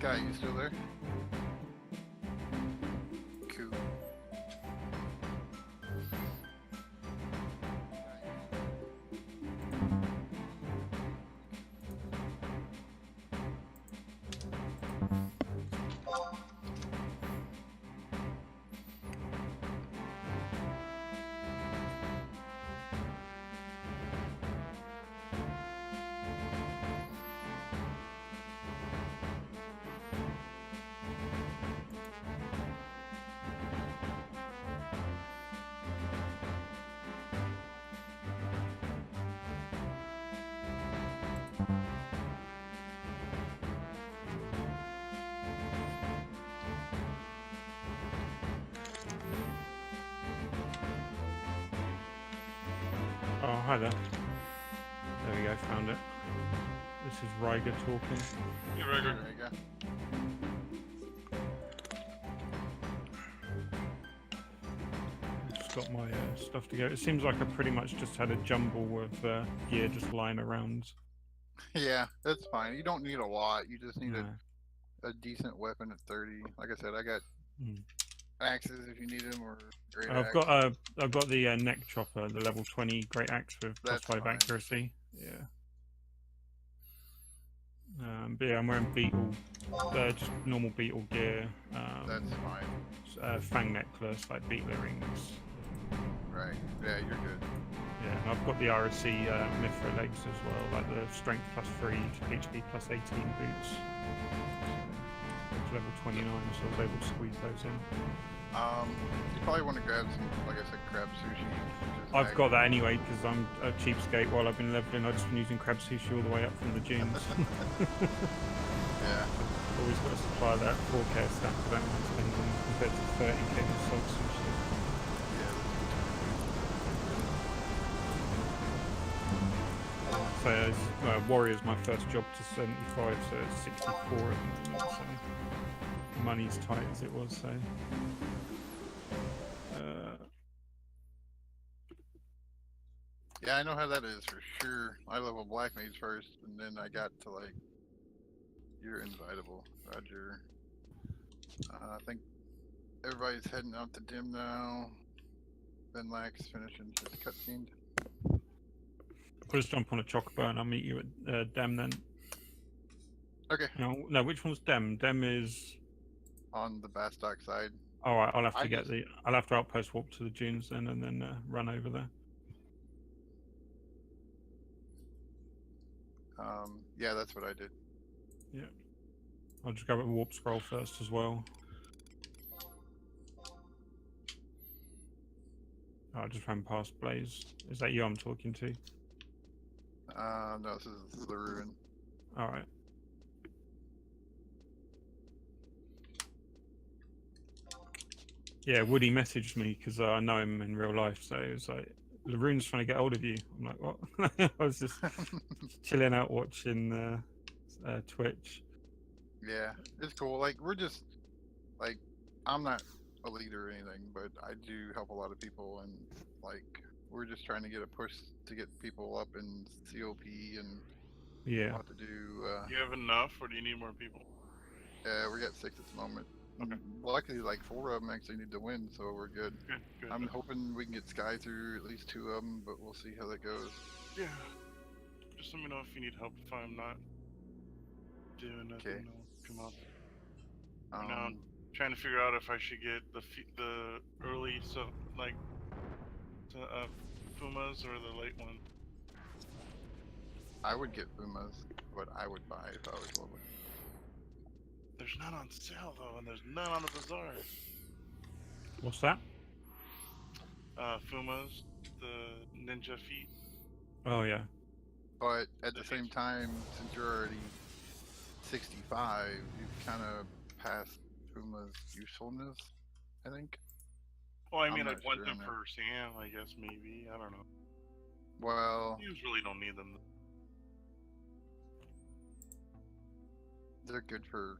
Guy, you still there? Cool. Oh, hi there. There we go, found it. This is Ryger talking. Hey, Ryger. There you go. Just got my stuff to go. It seems like I pretty much just had a jumble of gear just lying around. Yeah, that's fine. You don't need a lot. You just need No. a decent weapon at 30. Like I said, I got axes if you need them, or great I've axe. got the neck chopper, the level 20 great axe with That's +5 fine. accuracy. Yeah. But yeah, I'm wearing beetle, just normal beetle gear. That's fine. Fang necklace, like beetle earrings. Right. Yeah, you're good. Yeah, and I've got the RSC Mithra legs as well, like the strength +3, HP +18 boots. It's level 29, so I was able to squeeze those in. You probably want to grab some, like I said, crab sushi. I've got that anyway, because I'm a cheapskate. While I've been leveling, I've just been using crab sushi all the way up from the dunes. Yeah. Always got to supply that 4k stack, I don't mind spending compared to 30k of salt sushi. So Warrior's my first job to 75, so it's 64 at the moment, so money's tight as it was, so... Yeah, I know how that is for sure. I leveled Black Mage first, and then I got to like... You're invitable, Roger. I think everybody's heading out to Dim now. Ben Lax finishing his cutscene. I'll just jump on a chocobo and I'll meet you at Dem then. Okay. No, which one's Dem? Dem is... On the Bastock side. Alright, I'll have to I'll have to outpost warp to the dunes then, and then run over there. Yeah, that's what I did. Yeah. I'll just grab a warp scroll first as well. I just ran past Blaze. Is that you I'm talking to? No, this is the ruin. Alright. Yeah, Woody messaged me because I know him in real life, so he was like, Laroon's trying to get hold of you. I'm like, what? I was just chilling out watching Twitch. Yeah, it's cool. Like, we're just, like, I'm not a leader or anything, but I do help a lot of people, and, like, we're just trying to get a push to get people up in COP and what to do. You have enough, or do you need more people? Yeah, we got 6 at the moment. Okay. Luckily, like 4 of them actually need to win, so we're good. Good. I'm hoping we can get Sky through at least 2 of them, but we'll see how that goes. Yeah. Just let me know if you need help. If I'm not doing nothing, I'll come up. Now I'm trying to figure out if I should get the early Fumas or the late one. I would get Pumas, but I would buy if I was level. There's none on sale though, and there's none on the bazaar. What's that? Fumas, the ninja feet. Oh yeah. But at the same time, since you're already 65, you've kind of passed Puma's usefulness, I think. Well, I mean, I'd want them for Sam, I guess, maybe. I don't know. Well... You really don't need them. They're good for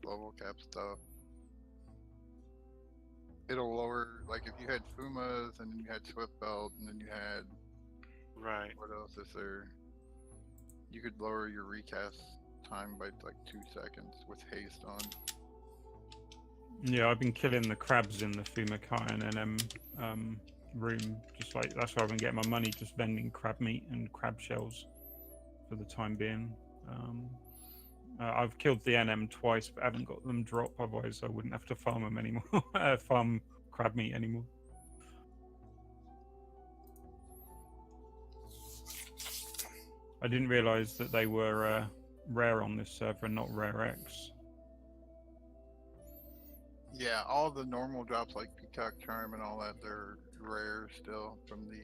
level cap stuff. It'll lower, like if you had Fumas and then you had Swift Belt and then you had... Right. What else is there? You could lower your recast time by like 2 seconds with haste on. Yeah, I've been killing the crabs in the Fumakai and NM room. Just like that's where I've been getting my money, just vending crab meat and crab shells for the time being. I've killed the NM twice, but haven't got them drop. Otherwise, I wouldn't have to farm them anymore. Farm crab meat anymore. I didn't realise that they were rare on this server and not rare X. Yeah, all the normal drops like Peacock Charm and all that, they're rare still from the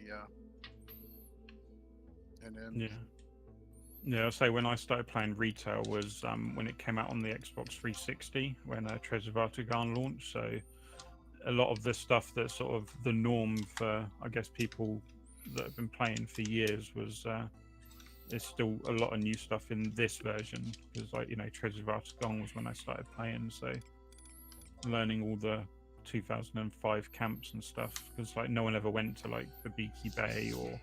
NMs. Yeah, I'll say when I started playing retail was when it came out on the Xbox 360 when Treasure of Artagan launched. So a lot of the stuff that's sort of the norm for, I guess, people that have been playing for years was there's still a lot of new stuff in this version because, like, you know, Treasure of Artagan was when I started playing. So learning all the 2005 camps and stuff because, like, no one ever went to like the Beaky Bay or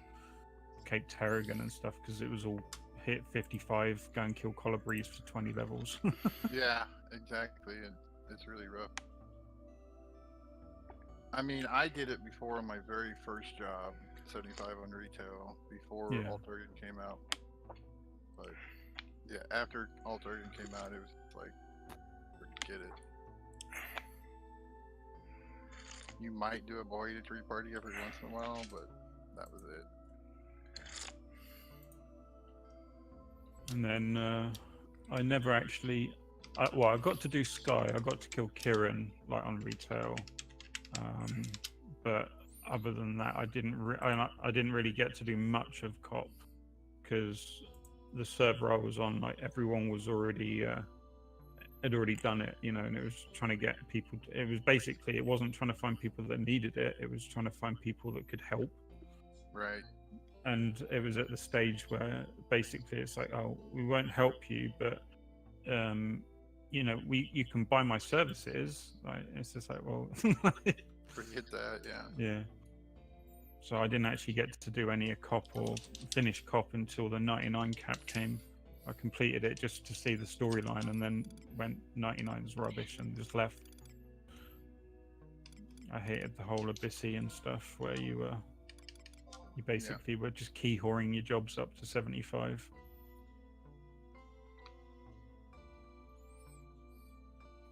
Cape Terragon and stuff because it was all hit 55, go and kill colibris for 20 levels. Yeah, exactly. It's really rough. I mean, I did it before on my very first job, 75 on retail, before Altargan came out. But yeah, after Altargan came out, it was like, forget it. You might do a boy to tree party every once in a while, but that was it. And then I never actually, I got to do Sky. I got to kill Kieran like on retail, but other than that, I didn't really get to do much of COP because the server I was on, like everyone was already had already done it, you know, and it was trying to get people. It was basically, it wasn't trying to find people that needed it. It was trying to find people that could help. Right. And it was at the stage where basically it's like, oh, we won't help you, but you know, you can buy my services. Like, it's just like, well, forget that. Yeah. So I didn't actually get to do any COP or finish COP until the 99 cap came. I completed it just to see the storyline, and then went 99's rubbish and just left. I hated the whole Abyssian stuff where you basically were just key whoring your jobs up to 75.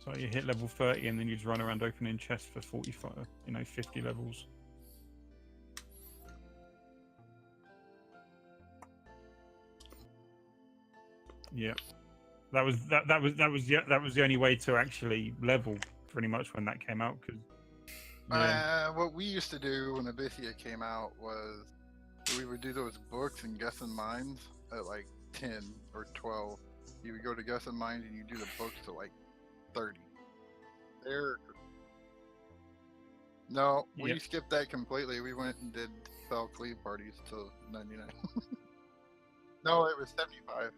So you hit level 30 and then you just run around opening chests for 45, 50 levels. Yeah, that was the only way to actually level pretty much when that came out. Because what we used to do when Abyssia came out was we would do those books in Gus and Mines at like 10 or 12. You would go to Gus and Mines and you do the books to like 30. No, we skipped that completely. We went and did Fell Cleave parties till 99. No, it was 75.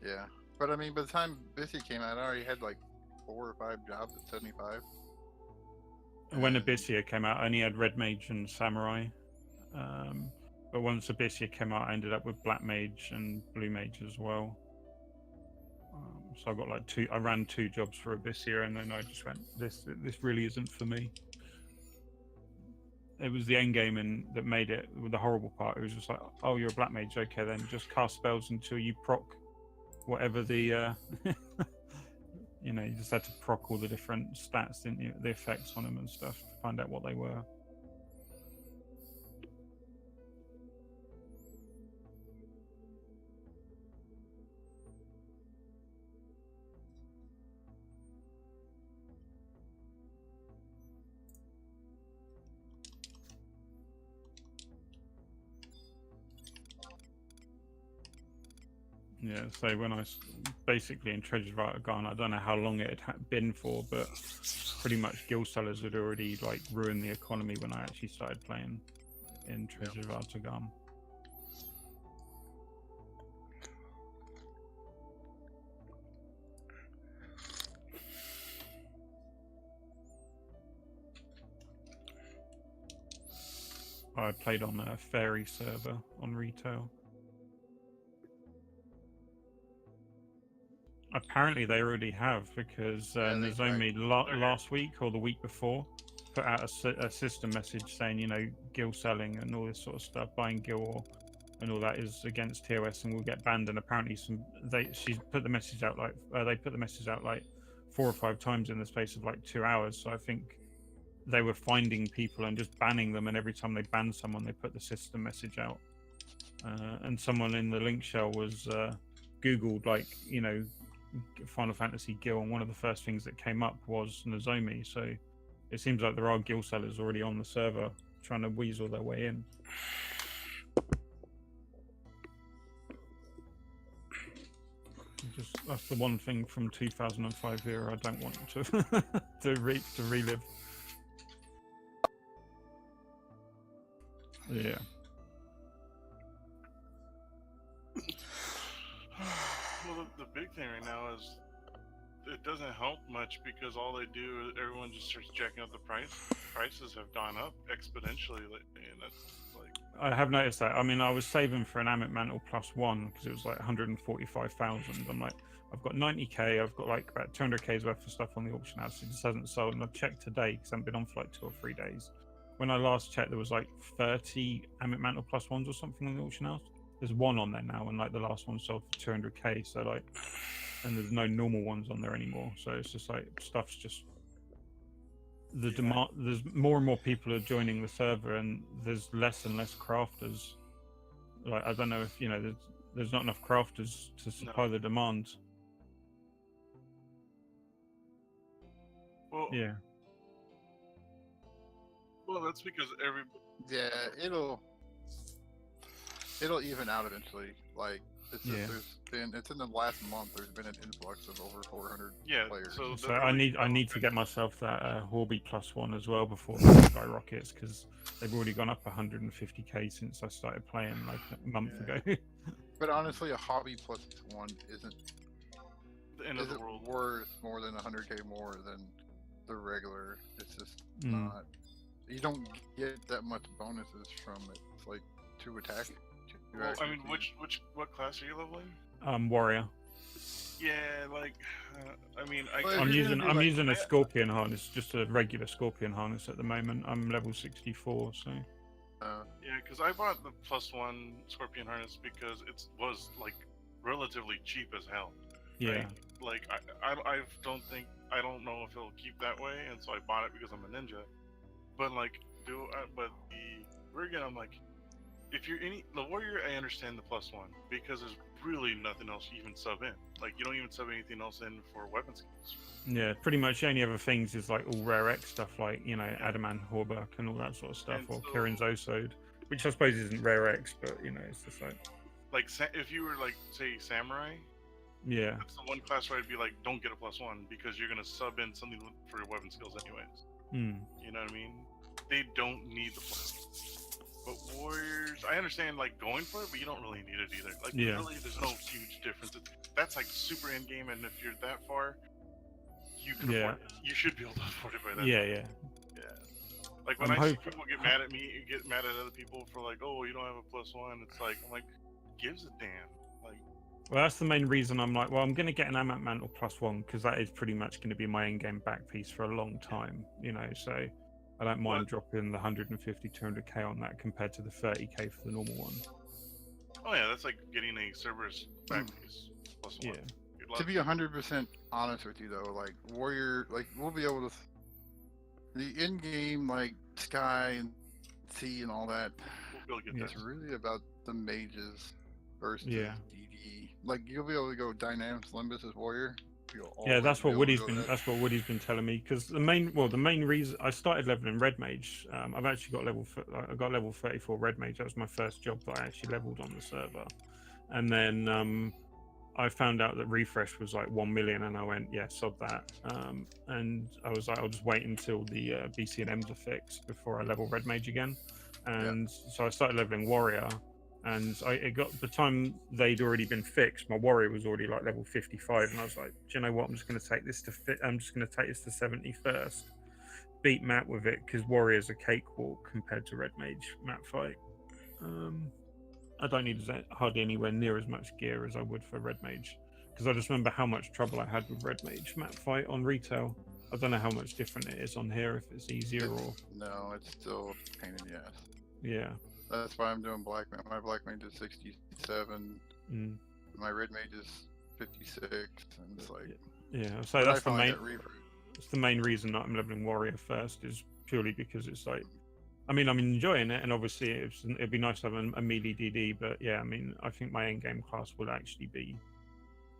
Yeah. But I mean, by the time Abyssia came out, I already had like 4 or 5 jobs at 75. When Abyssia came out, I only had Red Mage and Samurai. But once Abyssia came out, I ended up with Black Mage and Blue Mage as well. So I got like I ran 2 jobs for Abyssia, and then I just went, this really isn't for me. It was the end game and that made it the horrible part. It was just like, oh, you're a Black Mage, okay, then just cast spells until you proc whatever the you just had to proc all the different stats, didn't you? The effects on them and stuff to find out what they were. Yeah, so when I basically in Treasure of Artagan, I don't know how long it had been for, but pretty much guild sellers had already like ruined the economy when I actually started playing in Treasure of Artagan. I played on a Fairy server on retail. Apparently they already have, because Nasomi last week or the week before put out a system message saying, you know, gil selling and all this sort of stuff, buying gil and all that is against TOS and will get banned. And apparently she put the message out like they put the message out like 4 or 5 times in the space of like 2 hours. So I think they were finding people and just banning them, and every time they banned someone they put the system message out. And someone in the link shell was googled, like, you know, Final Fantasy gil, and one of the first things that came up was Nasomi. So it seems like there are gil sellers already on the server trying to weasel their way in. That's the one thing from 2005 here I don't want to to relive. Yeah. Well, the big thing right now is it doesn't help much, because all they do is everyone just starts jacking up the price. Prices have gone up exponentially, and that's like. I have noticed that. I mean, I was saving for an Amit Mantle +1 because it was like 145,000. I'm like, I've got 90k. I've got like about 200k's worth of stuff on the auction house. It just hasn't sold, and I've checked today because I haven't been on for like 2 or 3 days. When I last checked, there was like 30 Amit Mantle +1s or something on the auction house. There's one on there now, and like the last one sold for 200k. So like, and there's no normal ones on there anymore. So it's just like stuff's just the demand. There's more and more people are joining the server, and there's less and less crafters. Like, I don't know if you know, there's not enough crafters to supply the demand. Well, yeah. Well, that's because Yeah, it'll even out eventually. Like, it's just, it's in the last month. There's been an influx of over 400 players. So I need to get myself that Horby +1 as well before that skyrockets, because they've already gone up 150k since I started playing like a month ago. But honestly, a hobby +1 isn't the end of the world. Worth more than 100k more than the regular. It's just not. You don't get that much bonuses from it. It's like 2 attack. Well, I mean, what class are you leveling? Warrior. Yeah, like, I mean, I'm using a scorpion harness, just a regular scorpion harness at the moment. I'm level 64, so. Yeah, because I bought the +1 scorpion harness because it was like relatively cheap as hell. Yeah. Right? Like, I don't know if it'll keep that way, and so I bought it because I'm a ninja. But like, but the Rigan, I'm like, if you're the warrior, I understand the +1 because there's really nothing else you even sub in. Like, you don't even sub anything else in for weapon skills. Yeah, pretty much the only other things is like all rare X stuff, like, you know, Adaman Horbuck and all that sort of stuff, or Kirin's Osode, which I suppose isn't rare X, but you know, it's just like. Like, if you were like, say, samurai. Yeah. That's the one class where I'd be like, don't get a +1 because you're gonna sub in something for your weapon skills anyways. You know what I mean? They don't need the +1. But warriors, I understand like going for it, but you don't really need it either. Like, really, there's no huge difference. That's like super end game, and if you're that far, you can afford it. You should be able to afford it by that. Yeah. Like, when I see people get mad at me, get mad at other people for like, oh, you don't have a +1. It's like, I'm like, gives a damn. Like, well, that's the main reason I'm like, well, I'm going to get an Amit Mantle +1 because that is pretty much going to be my in-game back piece for a long time, you know, so I don't mind dropping the 150, 200k on that compared to the 30k for the normal one. Oh yeah, that's like getting a Cerberus back piece +1. Yeah. To be 100% honest with you though, like warrior, like we'll be able to, the in-game like sky and sea and all that, it's really about the mages versus DD. Like, you'll be able to go Dynamics Limbus as warrior. Yeah, that's what Woody's been telling me. Because the main reason I started leveling Red Mage, I've actually got level 34 Red Mage. That was my first job that I actually leveled on the server, and then I found out that refresh was like 1 million, and I went, yeah, sod that. And I was like, I'll just wait until the BC and M's are fixed before I level Red Mage again. And so I started leveling Warrior. And it got the time they'd already been fixed. My warrior was already like level 55, and I was like, do you know what? I'm just going to take this to 70 first. beat Matt with it because Warrior's a cakewalk compared to Red Mage Matt fight. I don't need hardly anywhere near as much gear as I would for Red Mage, because I just remember how much trouble I had with Red Mage Matt fight on retail. I don't know how much different it is on here, if it's easier or... No, it's still a pain in the ass. Yeah. That's why I'm doing Black Mage. My Black Mage is 67. My Red Mage is 56, and it's like... Yeah, so that's the main... It's the main reason that I'm leveling Warrior first, is purely because it's like... I mean, I'm enjoying it, and obviously it'd be nice to have a melee DD, but yeah, I mean, I think my endgame class will actually be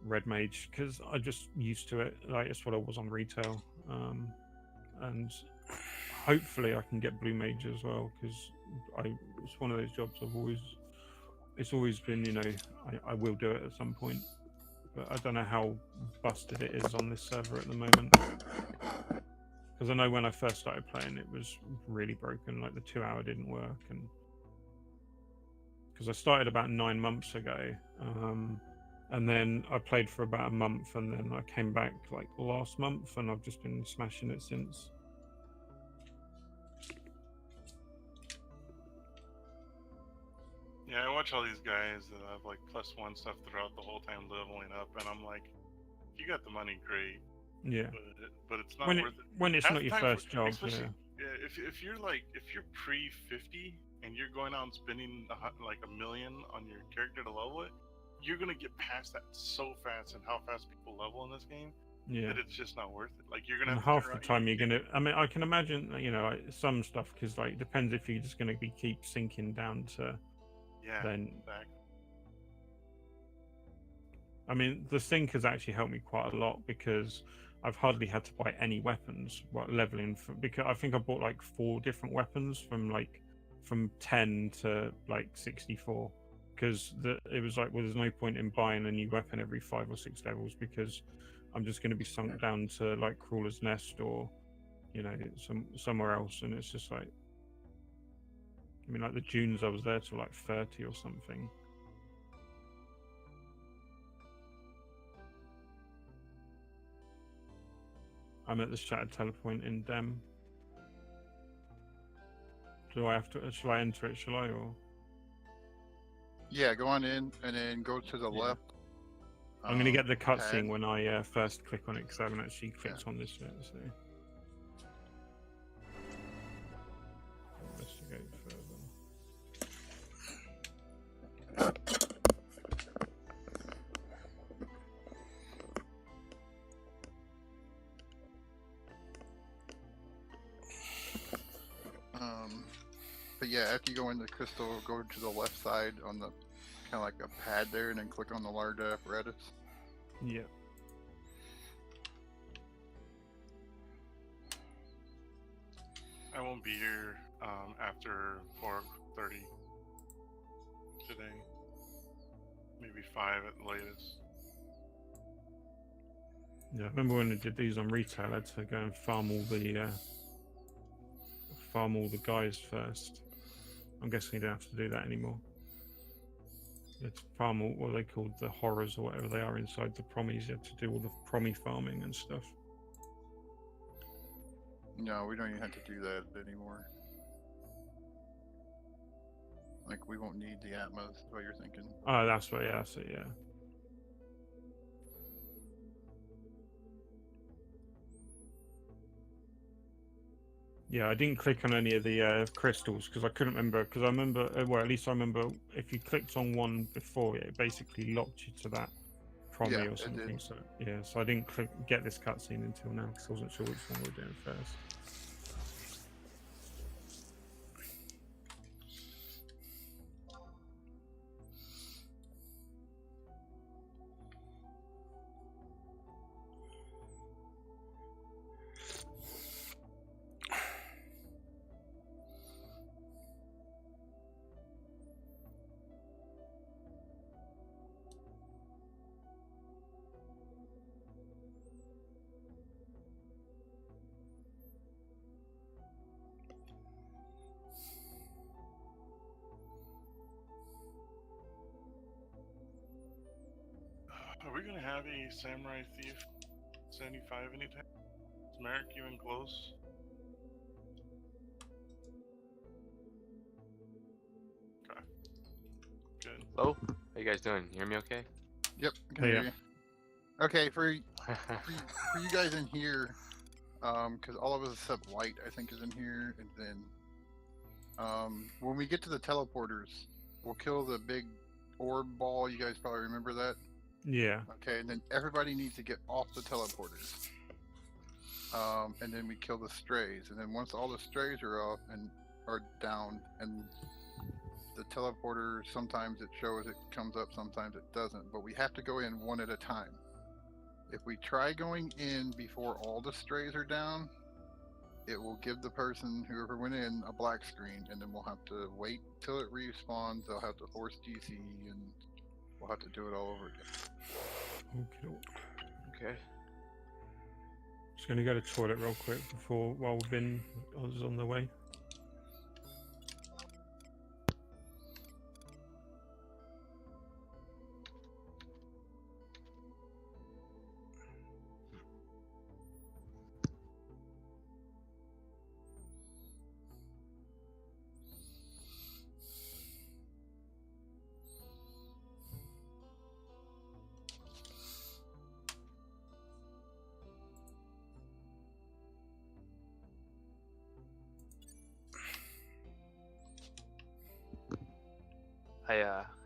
Red Mage, because I'm just used to it. Like, it's what I was on retail. And hopefully I can get Blue Mage as well, because it's one of those jobs it's always been, you know, I will do it at some point. But I don't know how busted it is on this server at the moment. Because I know when I first started playing, it was really broken. Like the 2 hour didn't work, and because I started about 9 months ago, and then I played for about a month, and then I came back like last month, and I've just been smashing it since. Yeah, I watch all these guys that have like +1 stuff throughout the whole time leveling up, and I'm like, if you got the money, great. Yeah. But it's not when worth it. When it's not your first job. Especially, yeah. If you're pre-50 and you're going out and spending like $1 million on your character to level it, you're gonna get past that so fast, and how fast people level in this game. Yeah. That it's just not worth it. Like you're gonna and have half the time you're gonna. I mean, I can imagine, you know, like some stuff, because like it depends if you're just gonna keep sinking down to. Yeah. Then. Exactly. I mean, the sync has actually helped me quite a lot, because I've hardly had to buy any weapons while leveling, because I think I bought like 4 different weapons from 10 to like 64, because it was like, well, there's no point in buying a new weapon every 5 or 6 levels, because I'm just going to be sunk down to like Crawler's Nest or, you know, somewhere else, and it's just like, I mean, like the Dunes, I was there till like 30 or something. I'm at the Shattered Telepoint in Dem. Do I have to? Shall I enter it? Shall I? Or yeah, go on in and then go to the left. I'm going to get the cutscene when I first click on it, because I haven't actually clicked on this yet. So investigate further. But yeah, after you go into the crystal, go to the left side on the kind of like a pad there, and then click on the large apparatus. Yeah. I won't be here after 4:30 today. Maybe 5 at the latest. Yeah, I remember when I did these on retail, I had to go and farm all the guys first. I'm guessing you don't have to do that anymore. You have to farm all what they called the horrors or whatever they are inside the promies. You have to do all the promy farming and stuff. No, we don't even have to do that anymore. Like, we won't need the Atmos, is what you're thinking. Oh, that's what, yeah, that's it, yeah. Yeah, I didn't click on any of the crystals, because I couldn't remember, because I remember, well, at least I remember if you clicked on one before, it basically locked you to that promy or something. So yeah, so I didn't get this cutscene until now, because I wasn't sure which one we were doing first. Are we gonna have a Samurai Thief 75 anytime? Is Merrick even close? Good. Hello? How you guys doing? You hear me okay? Yep. I can hear you. Okay, for you guys in here, because all of us except White, I think, is in here, and then when we get to the teleporters, we'll kill the big orb ball. You guys probably remember that. Yeah. Okay, and then everybody needs to get off the teleporters. And then we kill the strays, and then once all the strays are off and are down, and the teleporter, sometimes it shows it comes up, sometimes it doesn't, but we have to go in one at a time. If we try going in before all the strays are down, it will give the person, whoever went in, a black screen, and then we'll have to wait till it respawns. They'll have to force DC, and we'll have to do it all over again. Okay. Just going to go to the toilet real quick while Vin is on the way.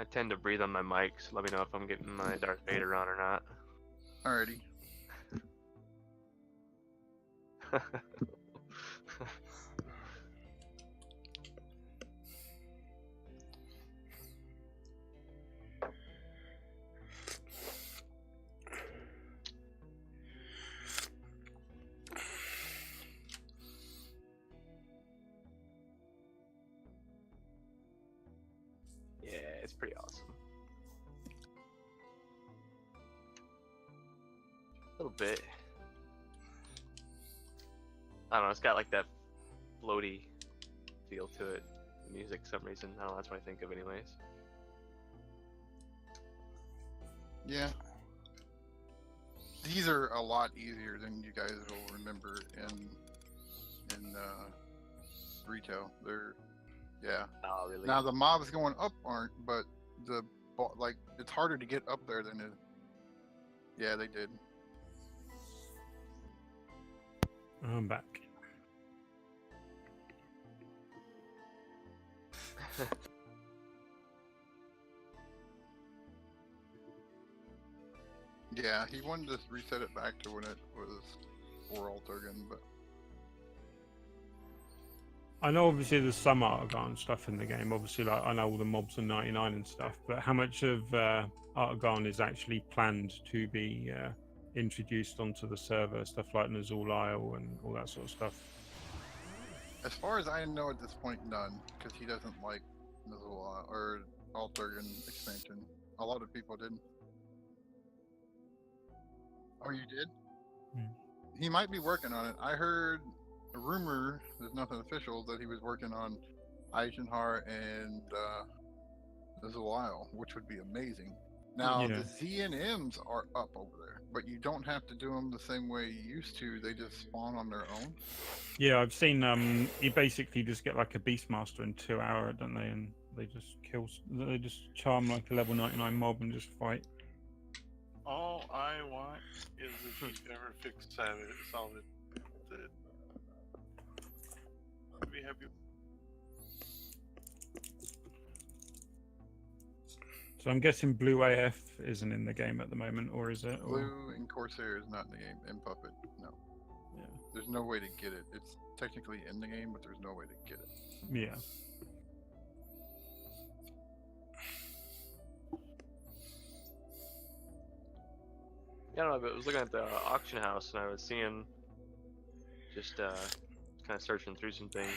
I tend to breathe on my mic, so let me know if I'm getting my Darth Vader on or not. Alrighty. Yeah, it's pretty awesome. A little bit. I don't know, it's got like that floaty feel to it. The music, for some reason. I don't know, that's what I think of anyways. Yeah. These are a lot easier than you guys will remember in retail. They're, yeah. Oh, really? Now the mobs going up aren't, but like it's harder to get up there than it. Yeah, they did. I'm back. Yeah, he wanted to reset it back to when it was for Altergan, but I know obviously there's some Artagon stuff in the game. Obviously, like I know all the mobs are 99 and stuff, but how much of Artagon is actually planned to be introduced onto the server? Stuff like Nazul Isle and all that sort of stuff. as far as I know at this point, none, because he doesn't like Nazul or Altergan expansion. A lot of people didn't. Oh, you did? He might be working on it. I heard a rumor, there's nothing official, that he was working on Eisenhower and Nazul Isle, which would be amazing. Now, Yeah. the ZNMs are up over there, but you don't have to do them the same way you used to. They just spawn on their own. Yeah, I've seen. You basically just get like a Beastmaster in 2 hours, don't they? And they just they just charm like a level 99 mob and just fight. All I want is if you can ever fix solve it. That's it. I'd be happy. So I'm guessing Blue AF isn't in the game at the moment, or is it? Or... Blue and Corsair is not in the game, and Puppet, no. Yeah. There's no way to get it. It's technically in the game, but there's no way to get it. Yeah. Yeah, I don't know, but I was looking at the auction house and I was seeing, just kind of searching through some things.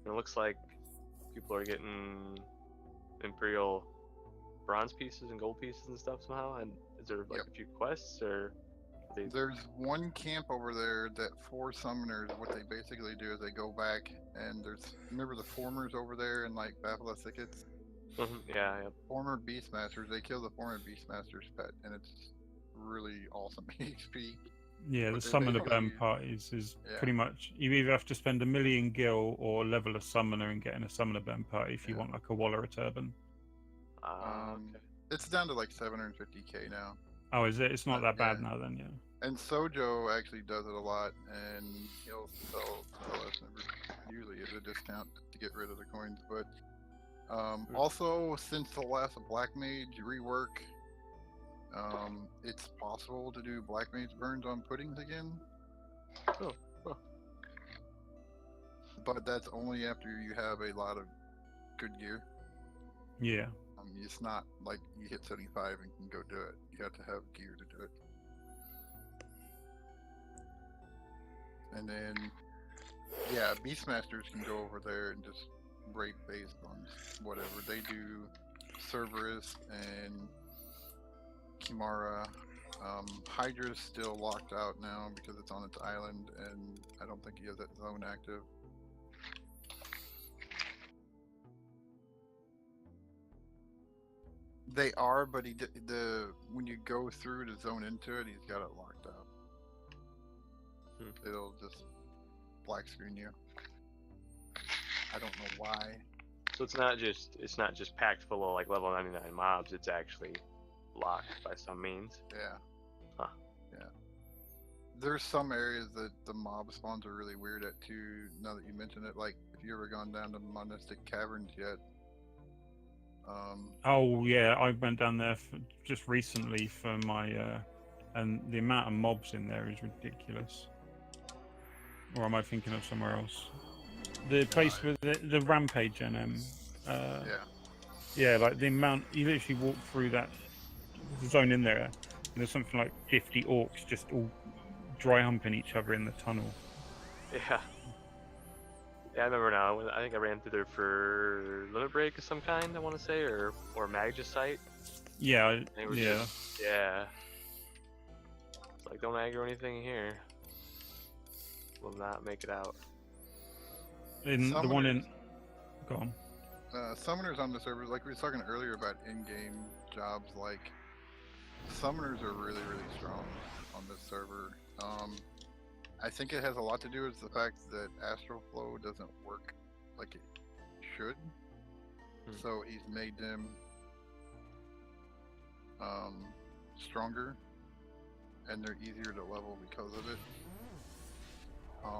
And it looks like people are getting Imperial bronze pieces and gold pieces and stuff somehow. And is there like a few quests or? There's one camp over there that 4 summoners, what they basically do is they go back and remember the formers over there in like Battle of Thickets? Yeah. Former Beastmasters, they kill the former Beastmaster's pet, and it's really awesome HP. Yeah, the summoner burn parties is pretty much, you either have to spend 1 million gil or level a summoner and get in a summoner burn party if you want like a Waller or Turban. Okay. It's down to like 750k now. Oh, is it? It's not that bad yeah. now then, yeah. And Sojo actually does it a lot, and he'll sell us usually at a discount to get rid of the coins. But also, since the last Black Mage rework, it's possible to do Black Mage burns on puddings again. Oh. Huh. But that's only after you have a lot of good gear. Yeah. It's not like you hit 75 and can go do it. You have to have gear to do it. And then, yeah, Beastmasters can go over there and just rape based on whatever. They do Cerberus and Kimara. Hydra's still locked out now because it's on its island, and I don't think he has that zone active. They are, but when you go through to zone into it, he's got it locked out. It'll just black screen you. I don't know why. So it's not just packed full of like level 99 mobs. It's actually locked by some means. Yeah. Huh. Yeah. There's some areas that the mob spawns are really weird at too. Now that you mention it, like if you ever gone down to Monistic Caverns yet. Oh yeah, I went down there just recently for my, and the amount of mobs in there is ridiculous. Or am I thinking of somewhere else? The place with the Rampage NM. Yeah, like the amount, you literally walk through that zone in there, and there's something like 50 orcs just all dry humping each other in the tunnel. Yeah. Yeah, I remember now. I think I ran through there for limit break of some kind, I want to say, or Magicite. Yeah, yeah. It's like, don't aggro anything here. Will not make it out. In the one in, go on. Summoners on the servers, like we were talking earlier about in-game jobs, like summoners are really, really strong on this server. I think it has a lot to do with the fact that Astral Flow doesn't work like it should. So he's made them stronger, and they're easier to level because of it.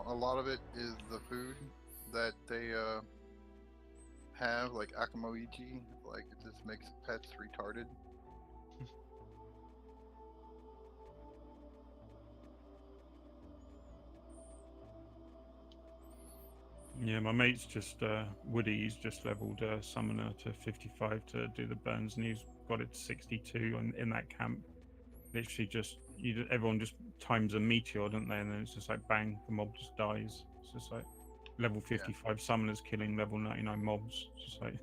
A lot of it is the food that they have, like Akamoichi, like it just makes pets retarded. Yeah, my mate's just Woody. He's just leveled Summoner to 55 to do the burns, and he's got it to 62 in that camp. Literally, everyone just times a meteor, don't they? And then it's just like bang, the mob just dies. It's just like level 55 summoners killing level 99 mobs. It's just like.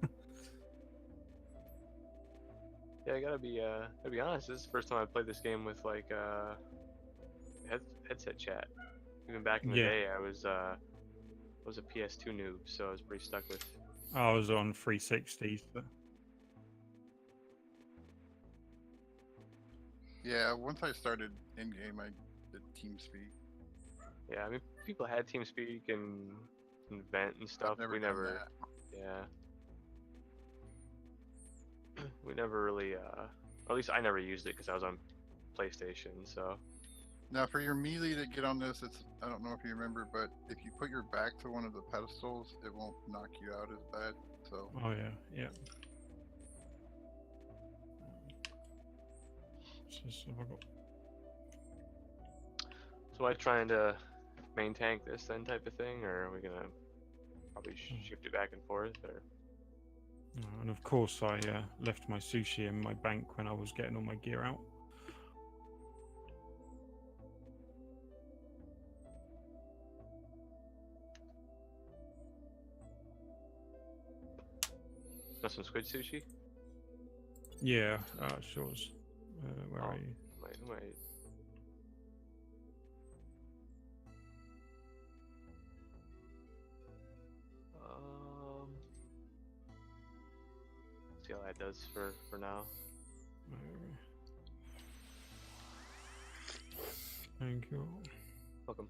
Yeah, I gotta be honest. This is the first time I played this game with like headset chat. Even back in the day, I was a PS2 noob, so I was pretty stuck with. I was on 360. So. Yeah, once I started in game, I did TeamSpeak. Yeah, I mean, people had TeamSpeak and Vent and stuff. We never. Yeah. We never really, or at least I never used it because I was on PlayStation. So. Now, for your melee to get on this, I don't know if you remember, but if you put your back to one of the pedestals, it won't knock you out as bad. So. Oh yeah. So am I trying to main tank this then type of thing, or are we gonna probably shift it back and forth, or? And of course, I left my sushi in my bank when I was getting all my gear out. Got some squid sushi? Yeah, sure. Where are you? Wait. See how that does for now. Thank you. Welcome.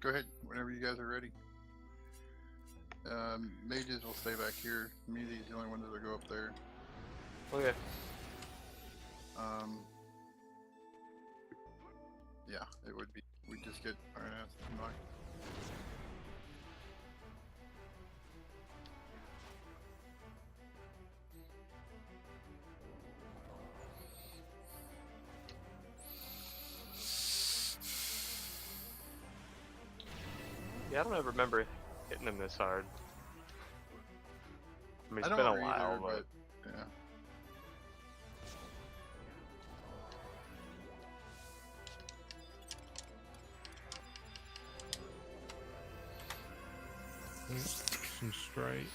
Go ahead, whenever you guys are ready. Mages will stay back here. Melee's the only one that'll go up there. Okay. Yeah, it would be. We just get our ass knocked. Yeah, I don't ever remember hitting him this hard. I mean, I it's don't been a either, while, but yeah. Some straight.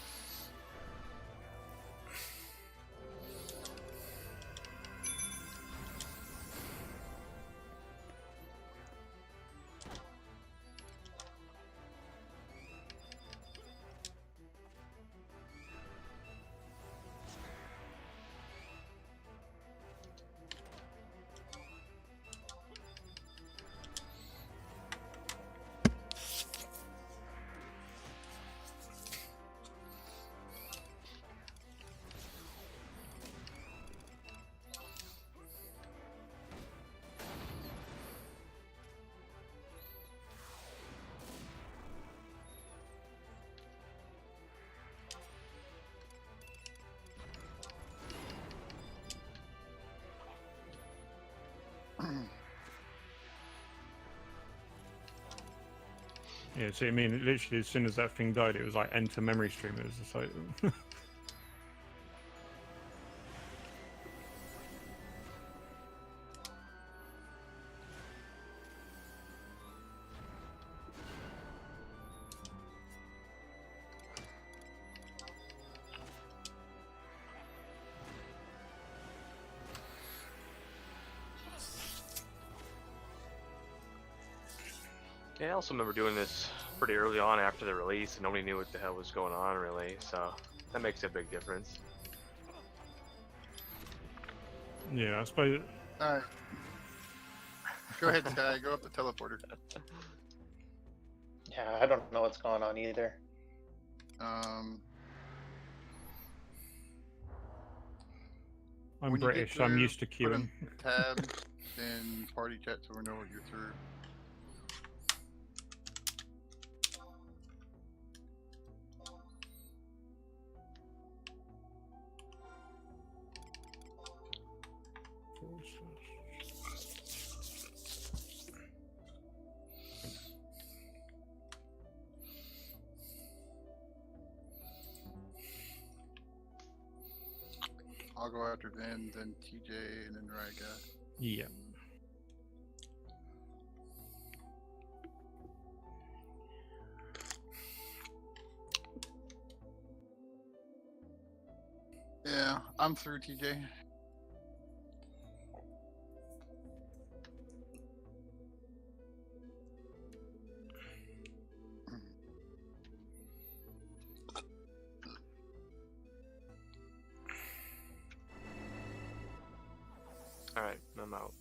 Yeah, see, I mean, literally, as soon as that thing died, it was like enter memory stream. It was just like. yeah, I also remember doing this pretty early on after the release, and nobody knew what the hell was going on really. So that makes a big difference. Yeah, I suppose. All right. Go ahead, Sky. Go up the teleporter. Yeah, I don't know what's going on either. Um, I'm when you get British, so I'm through, used to put queuing. a tab in party chat so we know what you're through. I'll go after Vin, then TJ, and then Raga. Yeah. Yeah, I'm through, TJ. Alright, I'm out.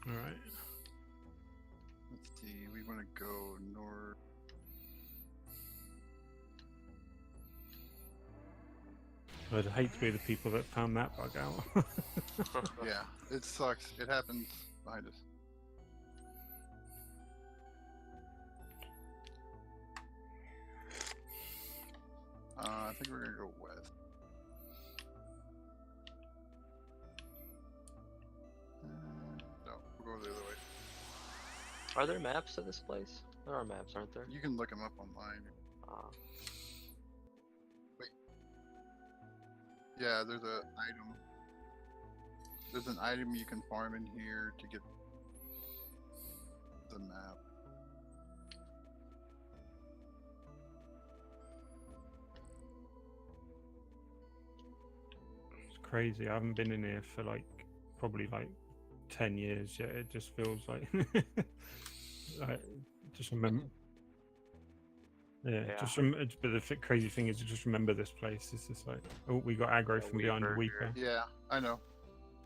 Alright. Let's see, we want to go north. I'd hate to be the people that found that bug out. Yeah, it sucks. It happens behind us. I think we're gonna go west. No, we'll go the other way. Are there maps to this place? There are maps, aren't there? You can look them up online. Yeah, there's a item. There's an item you can farm in here to get the map. It's crazy. I haven't been in here for like probably like 10 years yet. It just feels like I just remember. Yeah, Yeah. but the crazy thing is, to just remember this place. It's just like, oh, we got aggro from behind a Weeper. Yeah, I know.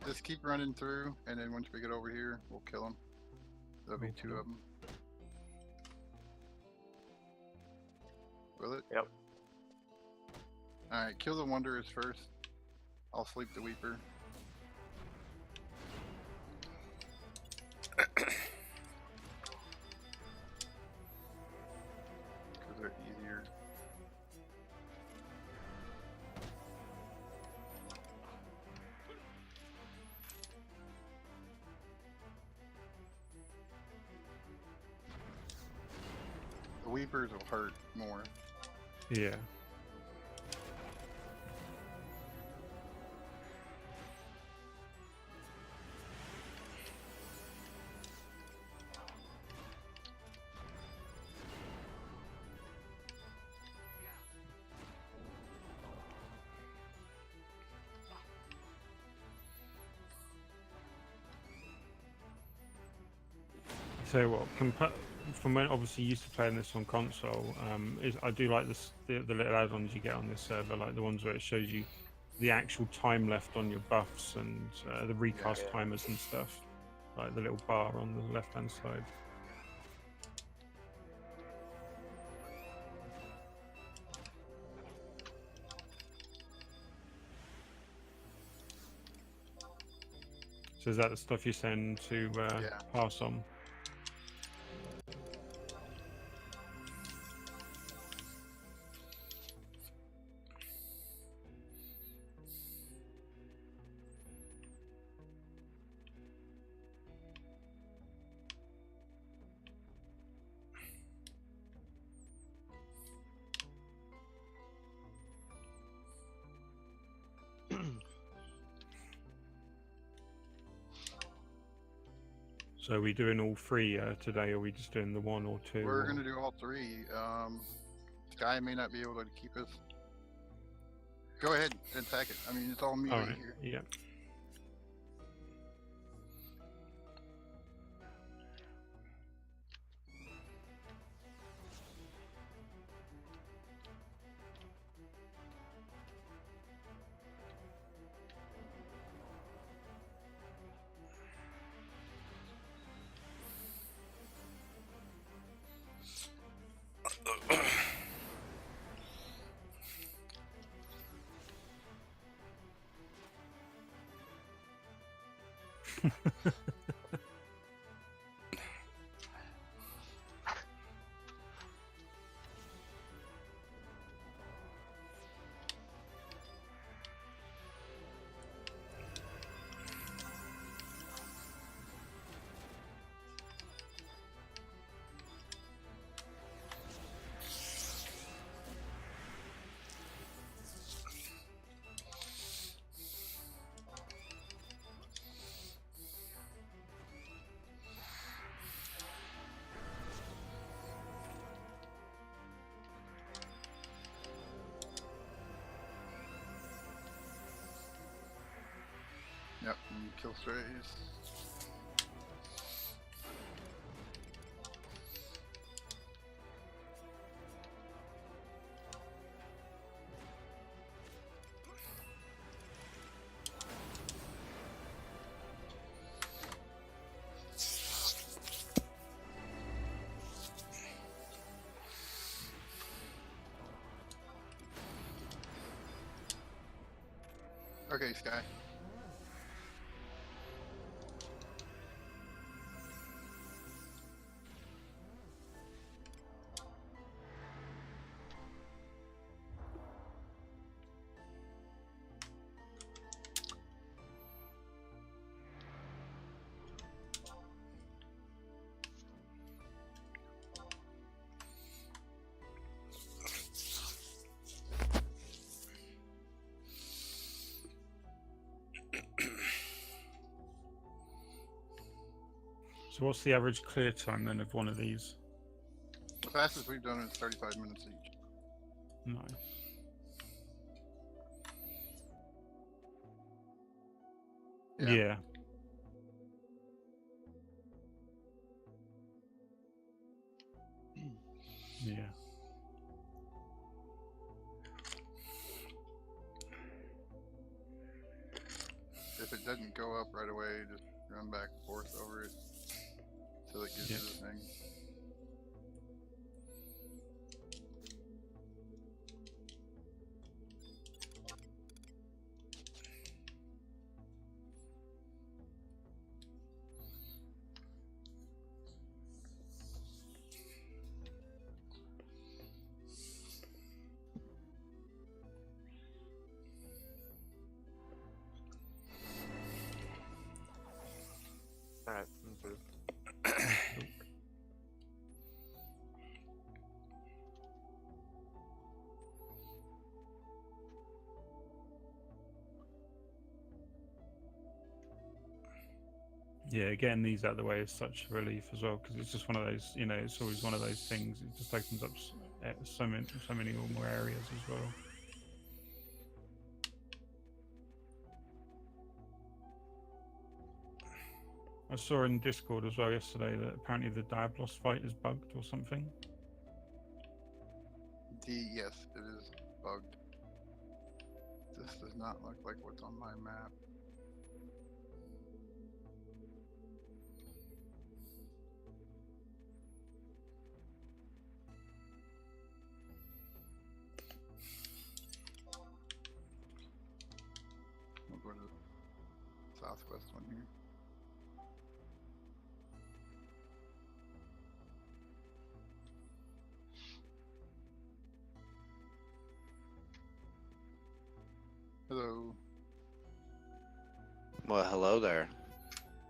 Just keep running through, and then once we get over here, we'll kill them. There'll be two of them. Will it? Yep. Alright, kill the Wanderers first. I'll sleep the Weeper. Because they're easier. The Weepers will hurt more. Yeah. So what? From when obviously used to playing this on console, I do like the little add-ons you get on this server, like the ones where it shows you the actual time left on your buffs and the recast Yeah. timers and stuff, like the little bar on the left-hand side. So is that the stuff you send to pass on? So are we doing all three today, or are we just doing the one or two? We're gonna do all three. Sky may not be able to keep us. Go ahead and attack it. I mean, it's all melee All right. here. Yeah. Yep, and kill strays. Okay, Sky. So what's the average clear time then of one of these? The fastest we've done is 35 minutes each. Nice. Yeah. Yeah. If it doesn't go up right away, just run back and forth over it till it gives you the thing. Weeper. Yeah, getting these out of the way is such a relief as well, because it's just one of those, you know, it's always one of those things. It just opens up so many more areas as well. I saw in Discord as well yesterday that apparently the Diablos fight is bugged or something. Yes, it is bugged. This does not look like what's on my map. We'll go to the southwest one here. Hello. Well, hello there.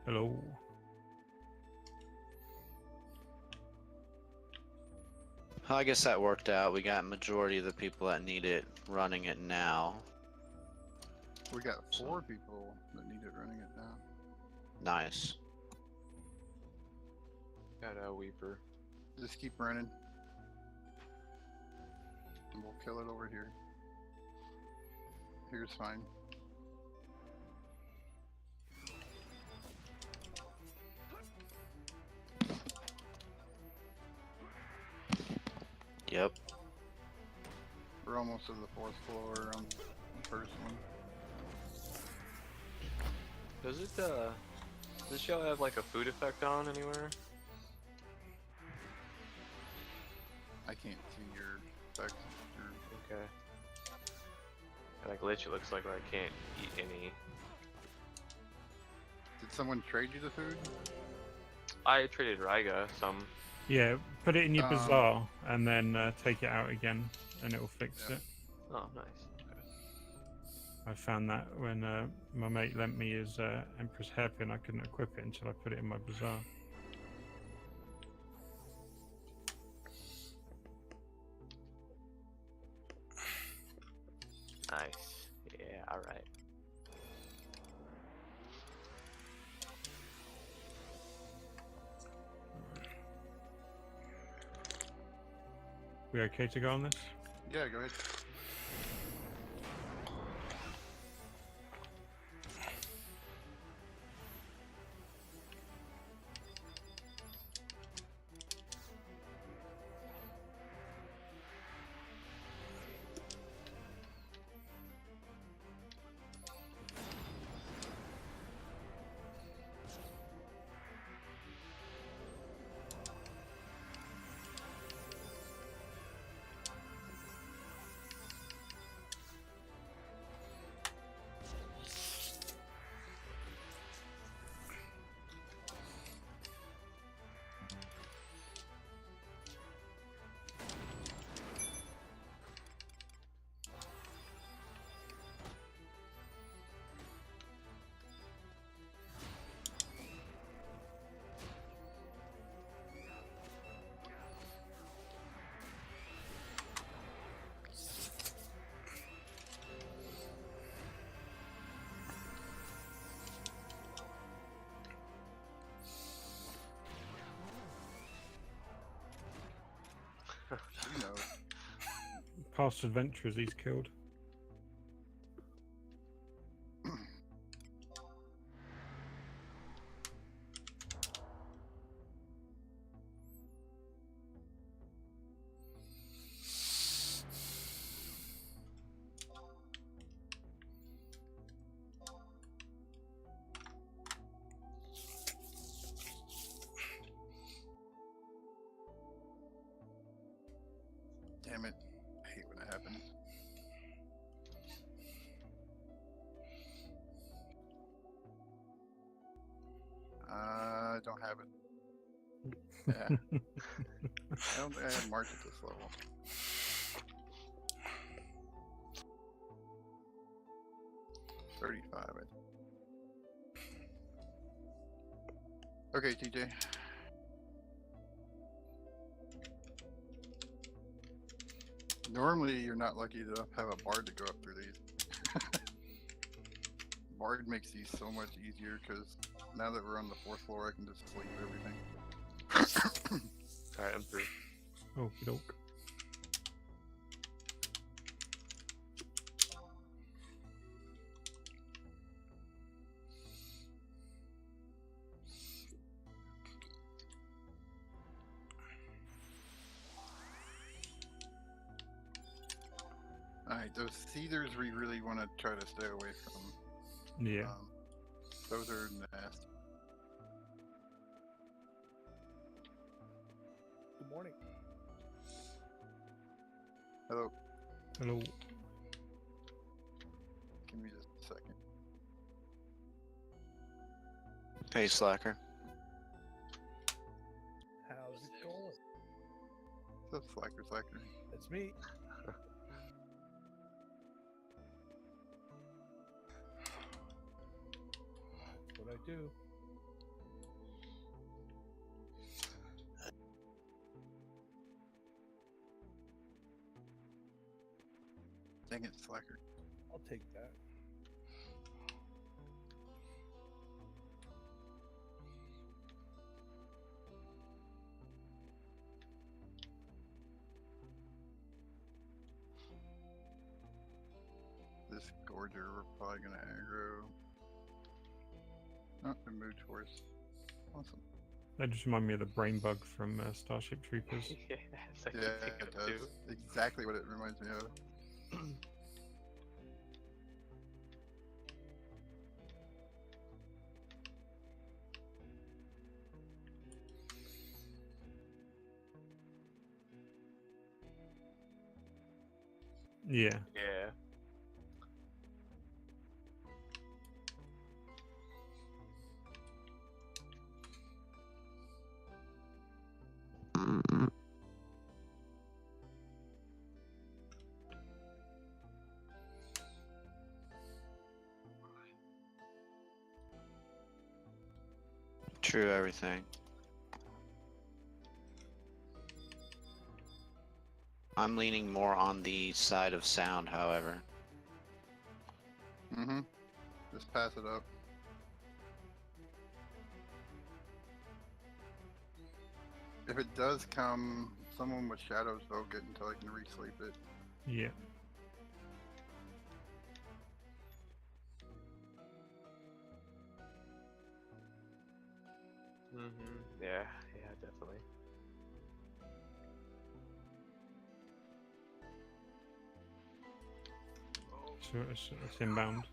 Hello. I guess that worked out. We got majority of the people that need it running it now. We got 4 people that need it running it now. Nice. Got a Weeper. Just keep running. And we'll kill it over here. Here's fine. Yep. We're almost to the 4th floor on the first one. Does this show have like a food effect on anywhere? I can't see your effects. Okay. Got a glitch it looks like where I can't eat any. Did someone trade you the food? I traded Ryga some. Yeah, put it in your bazaar and then take it out again, and it will fix it. Oh, nice. I found that when my mate lent me his Empress hairpin, I couldn't equip it until I put it in my bazaar. Nice. Yeah, alright. We okay to go on this? Yeah, go ahead. You know. Past adventurers he's killed. Damn it. I hate when that happens. I don't have it. Yeah. I don't think I have marked at this level. $35. Okay, TJ. Normally, you're not lucky to have a bard to go up through these. Bard makes these so much easier because now that we're on the 4th floor, I can just sleep everything. Alright, I'm through. Okie doke. Alright, those Seethers we really want to try to stay away from. Yeah. Those are nasty. Good morning. Hello, Hello. give me just a second. Hey, Slacker. How's it going? So slacker. It's me. That's what I do. Dang it, slacker. I'll take that. This Gorger, we're probably gonna aggro. Oh, we moved towards. Awesome. That just reminded me of the brain bug from Starship Troopers. Yes, I Yeah, can think it of does. too. Exactly what it reminds me of. Yeah. Yeah. True everything. I'm leaning more on the side of sound, however. Mm-hmm. Just pass it up. If it does come, someone with shadows vote it until I can re-sleep it. Yeah. Yeah, definitely. So it's inbound.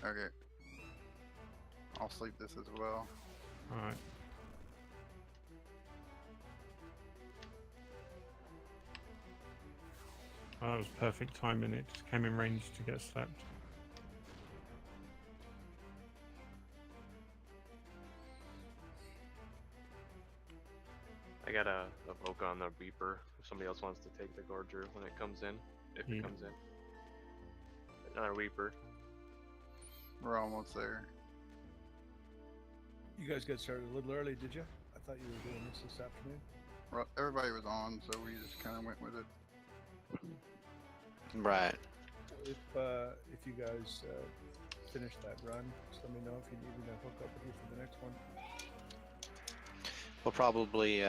Okay. I'll sleep this as well. Alright. Oh, that was perfect timing. It just came in range to get slapped. I got a Voke on the Reaper if somebody else wants to take the Gorger when it comes in. If Yeah. it comes in. Another Reaper. We're almost there. You guys got started a little early, did you? I thought you were doing this afternoon. Well, everybody was on, so we just kind of went with it. Right. If you guys finish that run, just let me know if you need me to hook up with you for the next one. We'll probably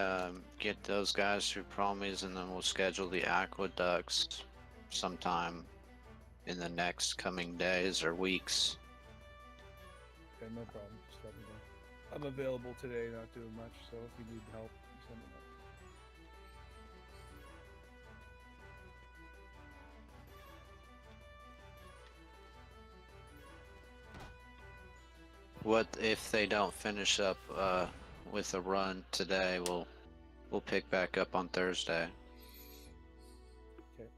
get those guys through Promies, and then we'll schedule the aqueducts sometime in the next coming days or weeks. Okay, no problem. Just let me know. I'm available today, not doing much, so if you need help, just let me know. What if they don't finish up with a run today? We'll pick back up on Thursday. Okay.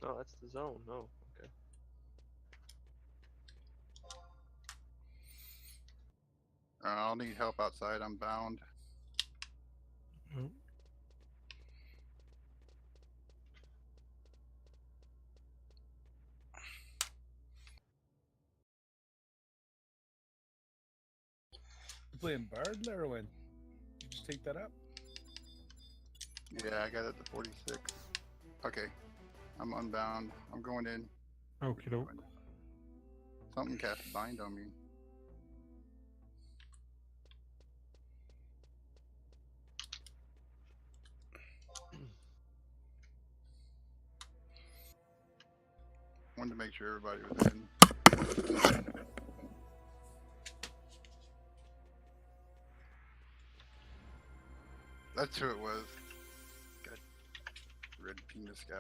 Oh, that's the zone. Oh, okay. I'll need help outside. I'm bound. Oh, You playing Bard, Larrowin? Did you just take that up? Yeah, I got it to 46. Okay. I'm unbound. I'm going in. Okay, doke. Something cast bind on me. Wanted to make sure everybody was in. That's who it was. Got red penis guy.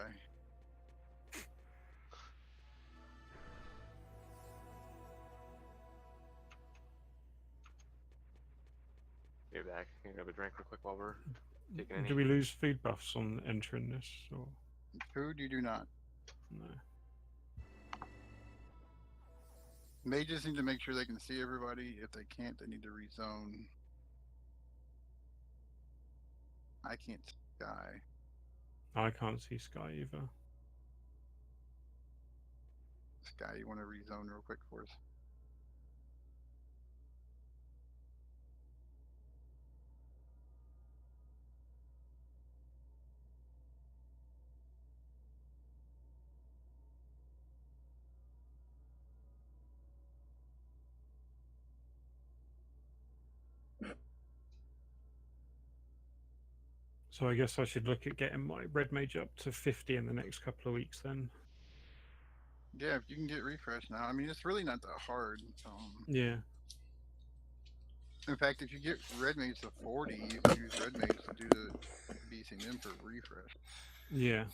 Get back. Can I grab a drink real quick while we're taking any? Do we lose food buffs on entering this? Or Food you do not. no? Mages need to make sure they can see everybody. If they can't, they need to rezone. I can't see Sky. I can't see Sky either. Sky, you want to rezone real quick for us? So I guess I should look at getting my red mage up to 50 in the next couple of weeks then. Yeah, if you can get refresh now. I mean, it's really not that hard. Yeah. In fact, if you get red mage to 40, you can use red mage to do the BCM for refresh. Yeah.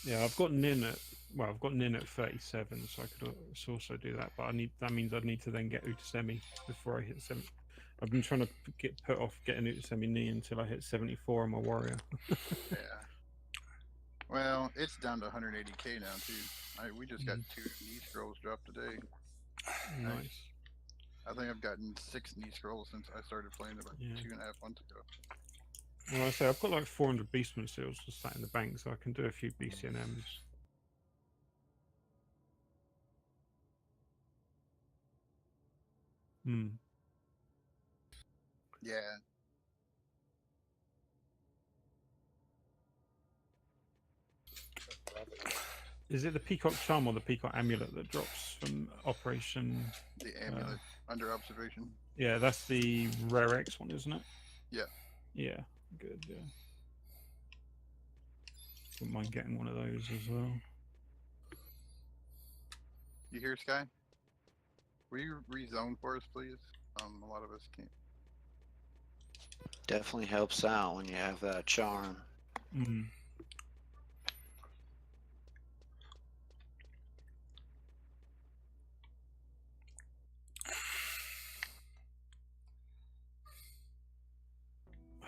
Yeah, I've got Nin at, well, I've got Nin at 37, so I could also do that, but that means I'd need to then get Utasemi before I hit 70. I've been trying to get put off getting Utasemi knee until I hit 74 on my warrior. Yeah. Well, it's down to 180k now too. We just got 2 knee scrolls dropped today. Nice. I think I've gotten 6 knee scrolls since I started playing about 2.5 months ago. Well, I say I've got like 400 Beastman seals just sat in the bank, so I can do a few BCNMs. Hmm. Yeah. Is it the Peacock Charm or the Peacock Amulet that drops from Operation? The amulet under observation. Yeah, that's the Rare X one, isn't it? Yeah. Yeah, good, yeah. Wouldn't mind getting one of those as well. You hear, Sky? Will you rezone for us, please? A lot of us can't. Definitely helps out when you have that charm. Mm.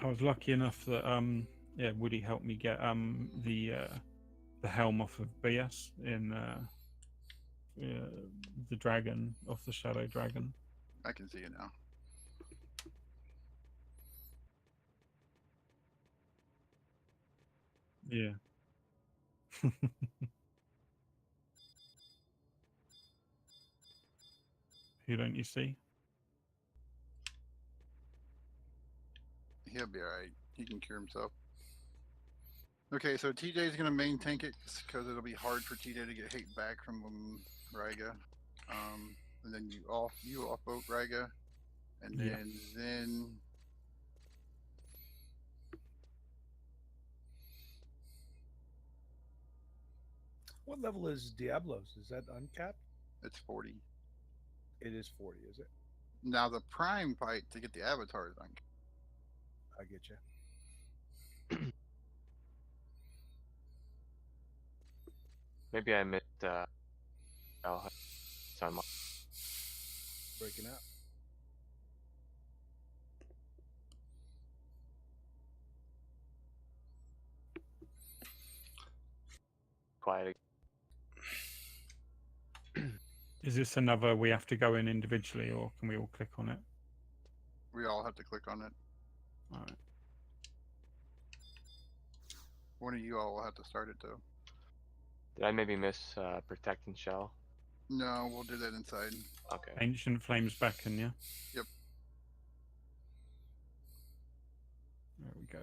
I was lucky enough that yeah, Woody helped me get the helm off of BS in the dragon, off the Shadow Dragon. I can see it now. Yeah. Who don't you see? He'll be alright. He can cure himself. Okay, so TJ is going to main tank it because it'll be hard for TJ to get hate back from Ryga. And then you off vote Ryga. And then What level is Diablos? Is that uncapped? it's 40. It is 40, is it? Now the prime fight to get the avatar is uncapped. I get you. Maybe I missed. Time. Breaking up. Quiet. Is this another we have to go in individually, or can we all click on it? We all have to click on it. All right. One of you all will have to start it though. Did I maybe miss Protect and Shell? No, we'll do that inside. Okay. Ancient Flames beckon, yeah? Yep. go.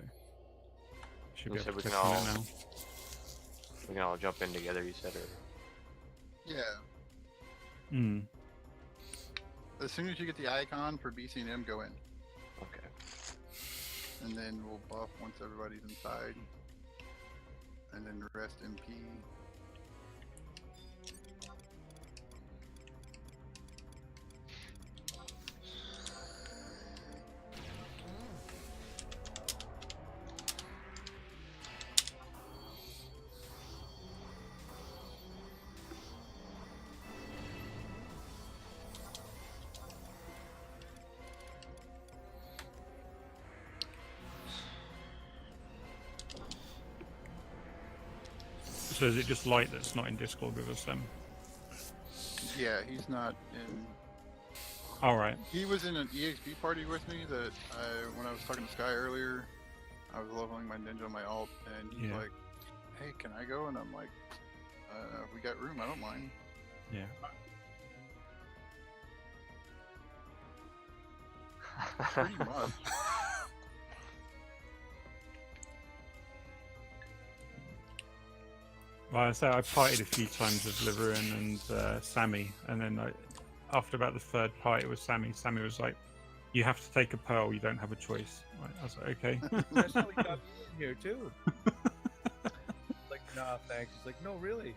Should You be said able we to can click on all- it now. We can all jump in together. You said, or Yeah. Hmm. As soon as you get the icon for BC&M, go in. okay. And then we'll buff once everybody's inside. And then rest MP. So is it just Light that's not in Discord with us then? Yeah, he's not in. Alright. He was in an EXP party with me that when I was talking to Sky earlier, I was leveling my ninja on my alt, and he's Yeah. like, hey, can I go? And I'm like, we got room, I don't mind. Yeah. Pretty much. Well, I say I partied a few times with Liverin and Sammy, and then after about the third party with Sammy, Sammy was like, "You have to take a pearl. You don't have a choice." I was like, "Okay." That's how we got me in here too. Like, nah, thanks. He's like, no, really.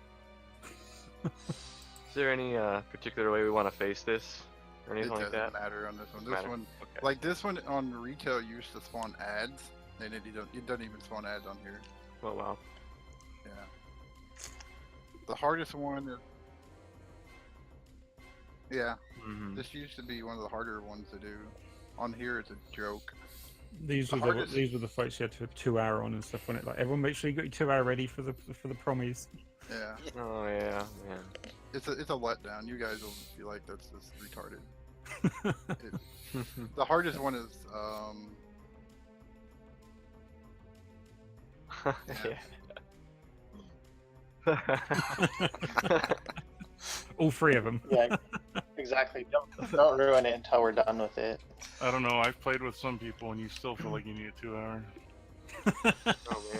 Is there any particular way we want to face this, or It anything like doesn't that? matter on this one. This Matter. one, Okay. like this one on retail used to spawn ads, and it doesn't even spawn ads on here. Oh wow. Yeah. The hardest one is. Yeah, Mm-hmm. this used to be one of the harder ones to do. On here, it's a joke. These The were hardest- these were the fights you had to have 2 hour on and stuff on it. Like everyone, make sure you got your 2 hour ready for the promies. Yeah, Oh yeah, man. it's a letdown. You guys will be like, that's just retarded. The hardest one is All 3 of them. Yeah, exactly. Don't ruin it until we're done with it. I don't know. I've played with some people, and you still feel like you need a 2 hour. Oh man.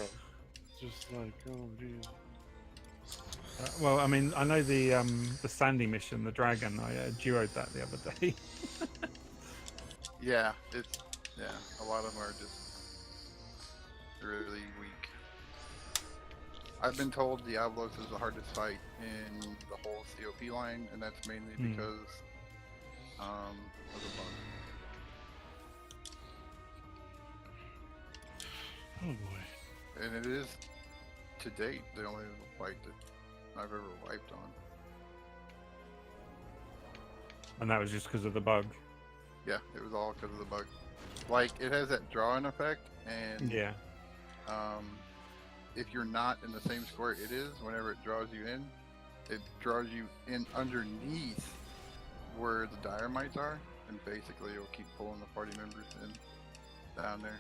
It's just like, oh geez. Well, I mean, I know the Sandy mission, the dragon. I duoed that the other day. yeah, a lot of them are just really weak. I've been told Diablos is the hardest fight in the whole COP line, and that's mainly because of the bug. Oh boy. And it is, to date, the only fight that I've ever wiped on. And that was just because of the bug. Yeah, it was all because of the bug. Like, it has that drawing effect, and Yeah. if you're not in the same square it is, whenever it draws you in, it draws you in underneath where the dynamites are, and basically it'll keep pulling the party members in down there.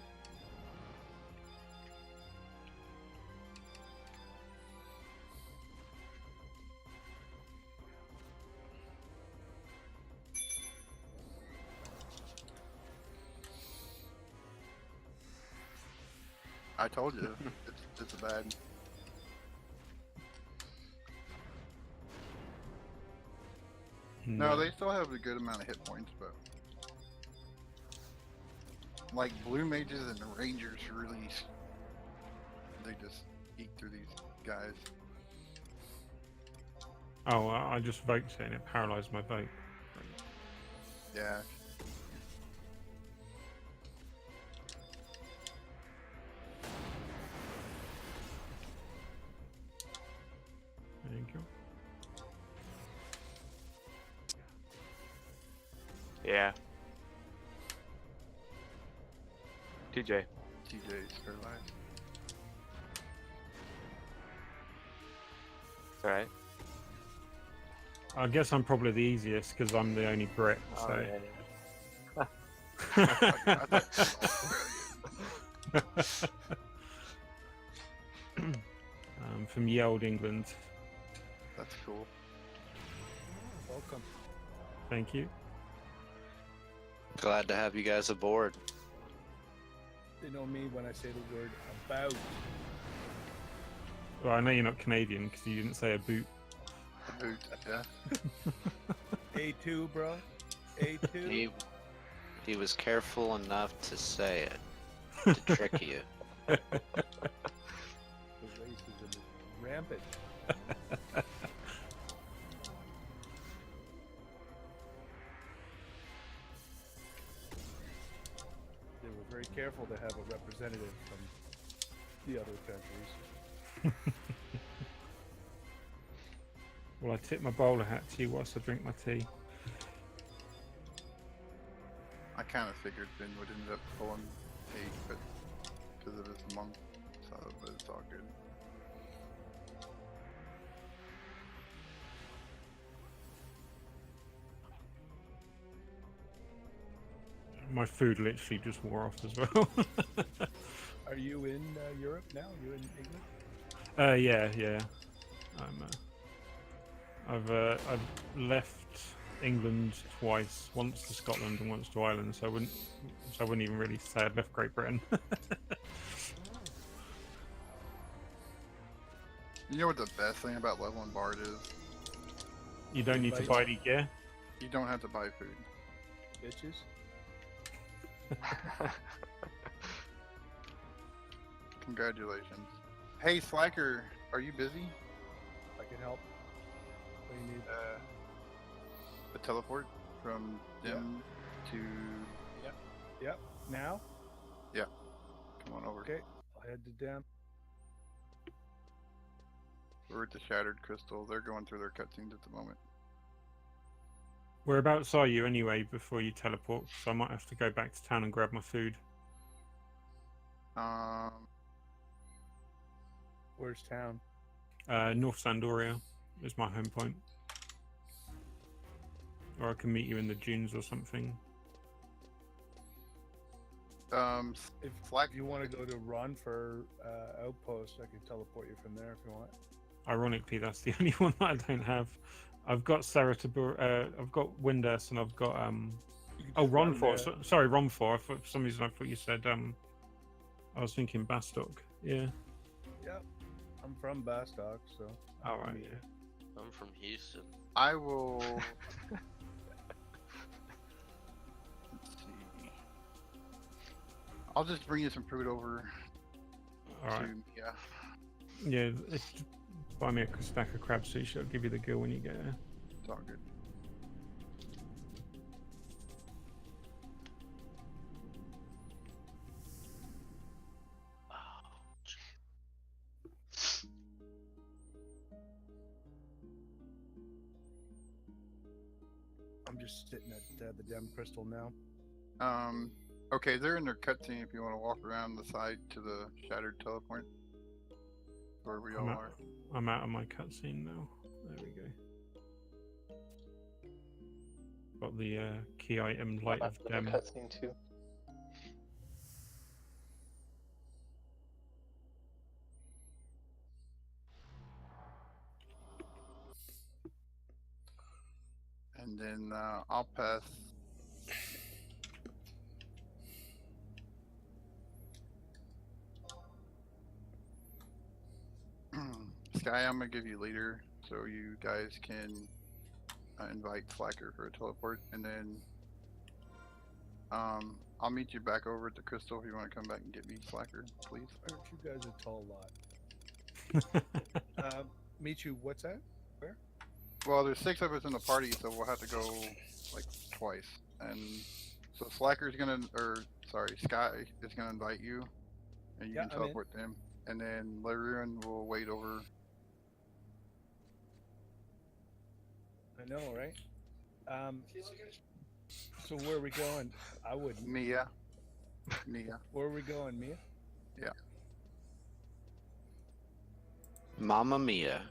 I told you, it's bad. No, they still have a good amount of hit points, but like blue mages and rangers really, they just eat through these guys. Oh, I just voted it and it paralysed my vote. Yeah. Thank you. Yeah. TJ. TJ's paralyzed. Alright. I guess I'm probably the easiest because I'm the only Brit. Oh, So. yeah. I thought From Yeld, England. that's cool. Welcome. Thank you. Glad to have you guys aboard. They know me when I say the word about. Well, I know you're not Canadian because you didn't say a boot. A boot, yeah. A2, bro. A2. He was careful enough to say it to trick you. The racism is rampant. They were very careful to have a representative from the other countries. Well, I tip my bowler hat to you whilst I drink my tea. I kind of figured Ben would end up pulling 8, but because of his monk, so but it's all good. My food literally just wore off as well. Are you in Europe now? You in England? Yeah. I've left England twice, once to Scotland and once to Ireland. So I wouldn't even really say I'd left Great Britain. You know what the best thing about leveling Bard is? You don't need to buy any gear. You don't have to buy food. Bitches? Congratulations. Hey, Slacker, are you busy? I can help. What do you need? A teleport from Dem to... Yep. Now? Yeah. Come on over. Okay. I'll head to Dem. We're at the Shattered Crystal. They're going through their cutscenes at the moment. Whereabouts are you anyway before you teleport? So I might have to go back to town and grab my food. Where's town? North Sandoria is my home point. Or I can meet you in the dunes or something. If you want to go to Run for Outpost, I can teleport you from there if you want. Ironically, that's the only one that I don't have. I've got I've got Windurst, and I've got Ronfor. Sorry, Ronfor. For some reason, I thought you said I was thinking Bastock. Yeah. Yep. I'm from Bastock, so. All right. Yeah. I'm from Houston. I will... Let's see. I'll just bring you some fruit over. All right. Yeah. Yeah. Buy me a stack of crab sushi. I'll give you the go when you get there. It's all good. I'm just sitting at the Dem Crystal now. Okay, they're in their cutscene if you want to walk around the side to the Shattered Teleport. Where we all are. I'm out of my cutscene now. There we go. Got the key item Light of Dem. Cutscene too. And then I'll pass. Sky, I'm gonna give you leader so you guys can invite Slacker for a teleport, and then I'll meet you back over at the crystal if you want to come back and get me, Slacker, please. Aren't you guys a tall lot? Meet you, what's that? Where? Well, there's 6 of us in the party, so we'll have to go like twice. And so Slacker's gonna, Sky is gonna invite you, and you can teleport them. And then Laruin will wait over. I know, right? So where are we going? I wouldn't. Mia. Where are we going, Mia? Yeah. Mamma Mia.